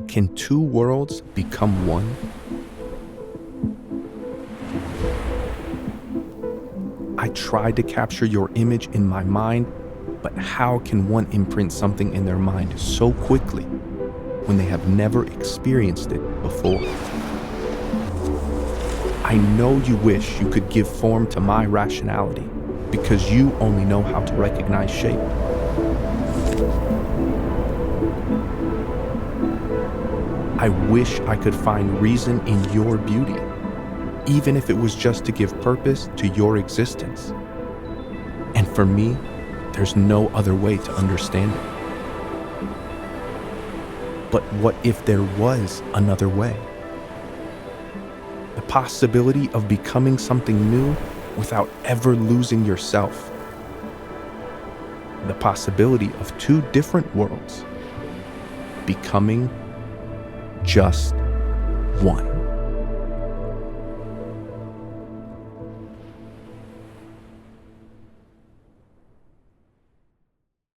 Can two worlds become one? I tried to capture your image in my mind, but how can one imprint something in their mind so quickly when they have never experienced it before? I know you wish you could give form to my rationality because you only know how to recognize shape. I wish I could find reason in your beauty, even if it was just to give purpose to your existence. And for me, there's no other way to understand it. But what if there was another way? The possibility of becoming something new without ever losing yourself. The possibility of two different worlds becoming just one.